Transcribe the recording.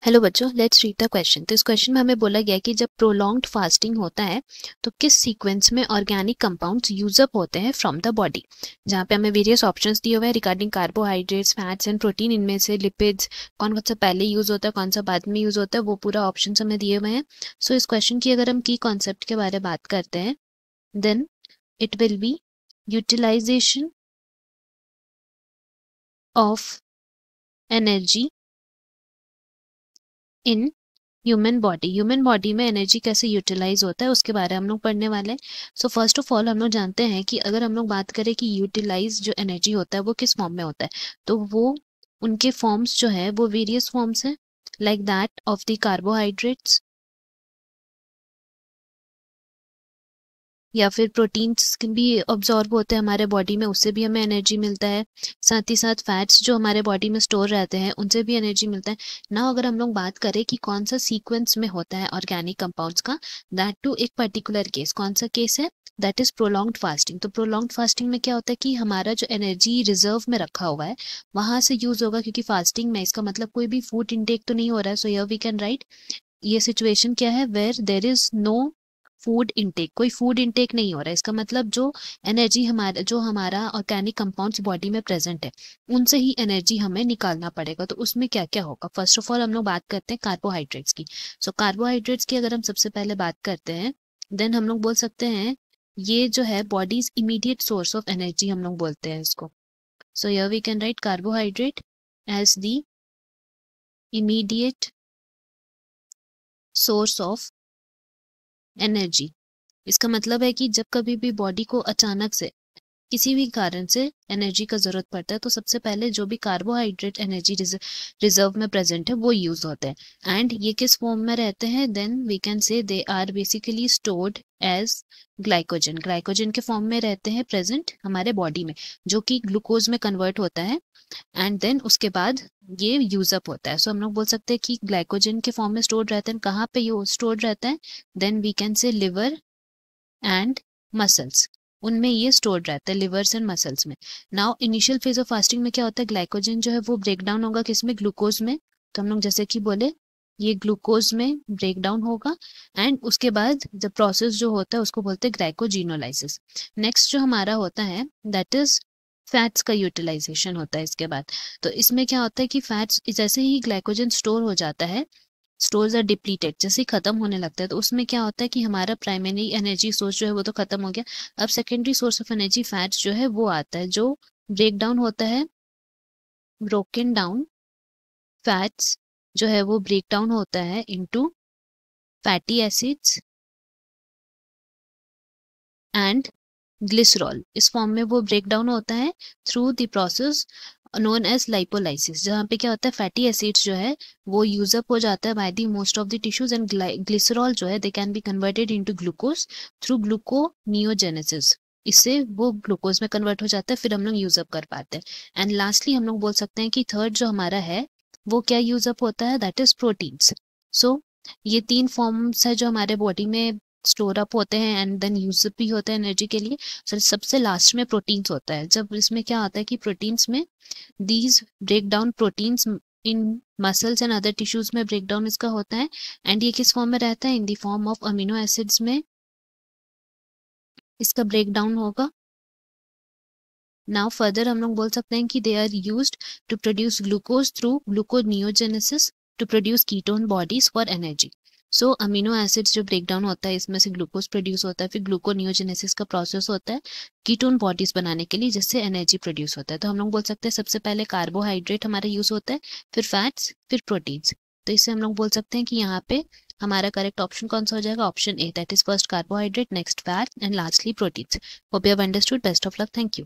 Hello बच्चों, let's read the question. तो इस क्वेश्चन में हमें बोला गया कि जब प्रोलॉन्ग्ड फास्टिंग होता है तो किस सीक्वेंस में ऑर्गेनिक कंपाउंड्स यूज अप होते हैं फ्रॉम द बॉडी। जहाँ पे हमें वेरियस ऑप्शंस दिए हुए हैं regarding carbohydrates, fats and protein. इनमें से लिपिड्स कौन सा पहले यूज होता है, कौन सा बाद में यूज होता है, वो पूरा ऑप्शन हमें दिए हुए हैं। सो इस क्वेश्चन की अगर हम की कॉन्सेप्ट के बारे में बात करते हैं, then it will be utilization of energy in human body में एनर्जी कैसे यूटिलाइज होता है उसके बारे में हम लोग पढ़ने वाले हैं। सो फर्स्ट ऑफ ऑल हम लोग जानते हैं कि अगर हम लोग बात करें कि यूटिलाइज जो एनर्जी होता है वो किस फॉर्म में होता है, तो वो उनके फॉर्म्स जो है वो वेरियस फॉर्म्स हैं, like that of the carbohydrates या फिर प्रोटीन्स भी ऑब्जॉर्ब होते हैं हमारे बॉडी में, उससे भी हमें एनर्जी मिलता है। साथ ही साथ फैट्स जो हमारे बॉडी में स्टोर रहते हैं उनसे भी एनर्जी मिलता है ना। अगर हम लोग बात करें कि कौन सा सीक्वेंस में होता है ऑर्गेनिक कंपाउंड्स का, दैट टू एक पर्टिकुलर केस, कौन सा केस है, दैट इज प्रोलॉन्ग्ड फास्टिंग। तो प्रोलॉन्ग्ड फास्टिंग में क्या होता है कि हमारा जो एनर्जी रिजर्व में रखा हुआ है वहां से यूज होगा, क्योंकि फास्टिंग में इसका मतलब कोई भी फूड इनटेक तो नहीं हो रहा है। So here we can write ये सिचुएशन क्या है, where there is no food intake, कोई फूड इनटेक नहीं हो रहा है। इसका मतलब जो एनर्जी हमारा ऑर्गेनिक कंपाउंड्स बॉडी में प्रेजेंट है उनसे ही एनर्जी हमें निकालना पड़ेगा। तो उसमें क्या क्या होगा, फर्स्ट ऑफ ऑल हम लोग बात करते हैं कार्बोहाइड्रेट्स की। सो कार्बोहाइड्रेट्स की अगर हम सबसे पहले बात करते हैं, देन हम लोग बोल सकते हैं ये जो है bodies immediate source of energy हम लोग बोलते हैं इसको। So here we can write carbohydrate as the immediate source of energy. इसका मतलब है कि जब कभी भी बॉडी को अचानक से किसी भी कारण से एनर्जी का जरूरत पड़ता है तो सबसे पहले जो भी कार्बोहाइड्रेट एनर्जी रिजर्व में प्रेजेंट है वो यूज होते हैं। एंड ये किस फॉर्म में रहते हैं, then we can say they are basically stored as glycogen. Glycogen के फॉर्म में रहते हैं प्रेजेंट हमारे बॉडी में, जो कि ग्लूकोज में कन्वर्ट होता है एंड देन उसके बाद ये यूज अप होता है। सो हम लोग बोल सकते हैं कि ग्लाइकोजन के फॉर्म में स्टोर्ड रहते हैं। कहाँ पे ये स्टोर्ड रहता है, then we can say liver and muscles, उनमें ये स्टोर्ड रहता है, लिवर्स एंड मसल्स में। Now initial phase of fasting में क्या होता है, ग्लाइकोजन जो है वो ब्रेक डाउन होगा किसमें, ग्लूकोज में। तो हम लोग जैसे कि बोले ये ग्लूकोज में ब्रेक डाउन होगा एंड उसके बाद जब प्रोसेस जो होता है उसको बोलते हैं ग्लाइकोजिनोलाइसिस। नेक्स्ट जो हमारा होता है दैट इज फैट्स का यूटिलाइजेशन होता है इसके बाद। तो इसमें क्या होता है कि फैट्स जैसे ही ग्लाइकोजन स्टोर हो जाता है, स्टोर्स आर डिप्लीटेड, जैसे ही खत्म होने लगता है, तो उसमें क्या होता है कि हमारा प्राइमरी एनर्जी सोर्स जो है वो तो खत्म हो गया। अब secondary source of energy fats जो है वो आता है, जो ब्रेक डाउन होता है, ब्रोकन डाउन फैट्स जो है वो ब्रेक डाउन होता है into fatty acids and glycerol. इस फॉर्म में वो ब्रेक डाउन होता है through the process known as lipolysis, जहाँ पे क्या होता है फैटी एसिड्स जो है वो यूज अप हो जाता है by the most of the tissues and glycerol जो है they can be converted into glucose through gluconeogenesis. इससे वो ग्लूकोज में कन्वर्ट हो जाता है, फिर हम लोग यूज अप कर पाते हैं। एंड लास्टली हम लोग बोल सकते हैं कि थर्ड जो हमारा है वो क्या यूज अप होता है, दैट इज प्रोटीन्स। सो ये तीन फॉर्म्स है जो हमारे बॉडी में स्टोर अप होते हैं एंड देन यूज अप भी होते हैं एनर्जी के लिए। सो सबसे लास्ट में प्रोटीन्स होता है। जब इसमें क्या होता है कि प्रोटीन्स में these break down proteins in muscles and other tissues में break down इसका होता है एंड ये किस फॉर्म में रहता है, in the form of amino acids में इसका ब्रेक डाउन होगा। नाउ फर्दर हम लोग बोल सकते हैं कि they are used to produce glucose through gluconeogenesis to produce ketone bodies for energy. So amino acids जो ब्रेक डाउन होता है इसमें से ग्लूकोज प्रोड्यूस होता है, फिर ग्लूकोनियोजेनेसिस का प्रोसेस होता है कीटोन बॉडीज बनाने के लिए, जिससे एनर्जी प्रोड्यूस होता है। तो हम लोग बोल सकते हैं सबसे पहले कार्बोहाइड्रेट हमारा यूज होता है, फिर फैट्स, फिर प्रोटीन्स। तो इससे हम लोग बोल सकते हैं कि यहाँ पे हमारा करेक्ट ऑप्शन कौन सा हो जाएगा, option A, that is first carbohydrate, next fat and lastly proteins. Hope you have understood. Best of luck, thank you.